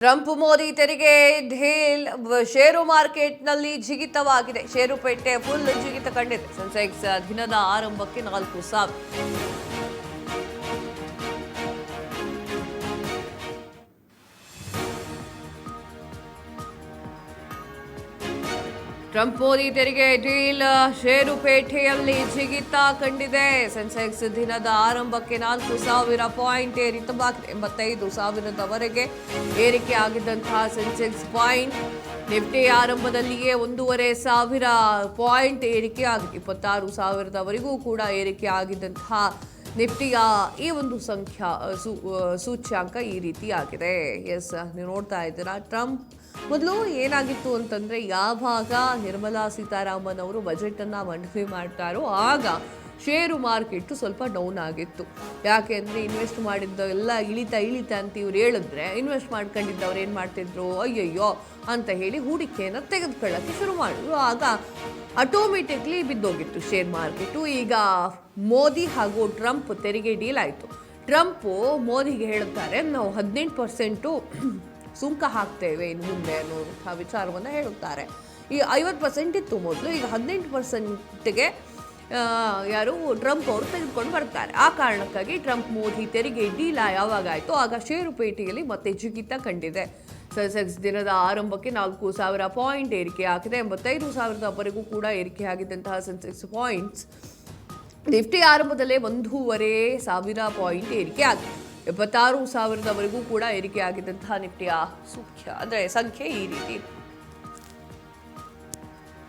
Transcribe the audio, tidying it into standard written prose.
Trump Modi ತೆರಿಗೆ ಢೇಲ್ ಷೇರು ಮಾರ್ಕೆಟ್ನಲ್ಲಿ ಜಿಗಿತವಾಗಿದೆ. ಷೇರುಪೇಟೆ full ಜಿಗಿತ ಕಂಡಿದೆ. ಸೆನ್ಸೆಕ್ಸ್ ದಿನದ ಆರಂಭಕ್ಕೆ 4,000. ಟ್ರಂಪ್ ಮೋದಿ ತೆರಿಗೆ ಡೀಲ್ ಷೇರುಪೇಟೆಯಲ್ಲಿ ಜಿಗಿತ ಕಂಡಿದೆ. ಸೆನ್ಸೆಕ್ಸ್ ದಿನದ ಆರಂಭಕ್ಕೆ 4,000 ಪಾಯಿಂಟ್ ಏರಿತವಾಗಿದೆ. 85,000ವರೆಗೆ ಏರಿಕೆ ಆಗಿದ್ದಂತಹ ಸೆನ್ಸೆಕ್ಸ್ ಪಾಯಿಂಟ್ ನಿಫ್ಟಿ ಆರಂಭದಲ್ಲಿಯೇ 1,500 ಪಾಯಿಂಟ್ ಏರಿಕೆ ಆಗಿದೆ. 26,000ವರೆಗೂ ಕೂಡ ಏರಿಕೆ ಆಗಿದ್ದಂತಹ ನಿಫ್ಟಿಯ ಈ ಒಂದು ಸೂಚ್ಯಾಂಕ ಈ ರೀತಿ ಆಗಿದೆ. ಎಸ್, ನೀವು ನೋಡ್ತಾ ಇದ್ದೀರಾ. ಟ್ರಂಪ್ ಮೊದಲು ಏನಾಗಿತ್ತು ಅಂತಂದರೆ, ಯಾವಾಗ ನಿರ್ಮಲಾ ಸೀತಾರಾಮನ್ ಅವರು ಬಜೆಟನ್ನು ಮಂಡನೆ ಮಾಡ್ತಾರೋ ಆಗ ಷೇರು ಮಾರ್ಕೆಟು ಸ್ವಲ್ಪ ಡೌನ್ ಆಗಿತ್ತು. ಯಾಕೆ ಅಂದರೆ ಇನ್ವೆಸ್ಟ್ ಮಾಡಿದ್ದ ಎಲ್ಲ ಇಳಿತಾ ಅಂತ ಇವ್ರು ಹೇಳಿದ್ರೆ, ಇನ್ವೆಸ್ಟ್ ಮಾಡ್ಕೊಂಡಿದ್ದವ್ರು ಏನು ಮಾಡ್ತಿದ್ರು, ಅಯ್ಯಯ್ಯೋ ಅಂತ ಹೇಳಿ ಹೂಡಿಕೆಯನ್ನು ತೆಗೆದುಕೊಳ್ಳೋಕ್ಕೆ ಶುರು ಮಾಡಿದ್ರು. ಆಗ ಆಟೋಮೆಟಿಕ್ಲಿ ಬಿದ್ದೋಗಿತ್ತು ಶೇರ್ ಮಾರ್ಕೆಟು. ಈಗ ಮೋದಿ ಹಾಗೂ ಟ್ರಂಪ್ ತೆರಿಗೆ ಡೀಲ್ ಆಯಿತು. ಟ್ರಂಪು ಮೋದಿಗೆ ಹೇಳುತ್ತಾರೆ, ನಾವು 18% ಸುಂಕ ಹಾಕ್ತೇವೆ ಇನ್ನು ಮುಂದೆ ಅನ್ನೋ ವಿಚಾರವನ್ನು ಹೇಳುತ್ತಾರೆ. ಈ 50% ಇತ್ತು ಮೊದಲು, ಈಗ 18%ಗೆ ಯಾರು ಟ್ರಂಪ್ ಅವರು ತೆಗೆದುಕೊಂಡು ಬರ್ತಾರೆ. ಆ ಕಾರಣಕ್ಕಾಗಿ ಟ್ರಂಪ್ ಮೋದಿ ತೆರಿಗೆ ಡೀಲ್ ಯಾವಾಗ ಆಯಿತು ಆಗ ಷೇರುಪೇಟೆಯಲ್ಲಿ ಮತ್ತೆ ಜಿಗಿತ ಕಂಡಿದೆ. ಸೆನ್ಸೆಕ್ಸ್ ದಿನದ ಆರಂಭಕ್ಕೆ 4,000 ಪಾಯಿಂಟ್ ಏರಿಕೆ ಆಗಿದೆ. 85,000ವರೆಗೂ ಕೂಡ ಏರಿಕೆ ಆಗಿದ್ದಂತಹ ಸೆನ್ಸೆಕ್ಸ್ ಪಾಯಿಂಟ್ಸ್ ನಿಫ್ಟಿ ಆರಂಭದಲ್ಲೇ 1,500 ಪಾಯಿಂಟ್ ಏರಿಕೆ ಆಗಿದೆ. 76,000ವರೆಗೂ ಕೂಡ ಏರಿಕೆ ಆಗಿದ್ದಂತಹ ನಿಫ್ಟಿಯ ಸಂಖ್ಯೆ ಈ ರೀತಿ.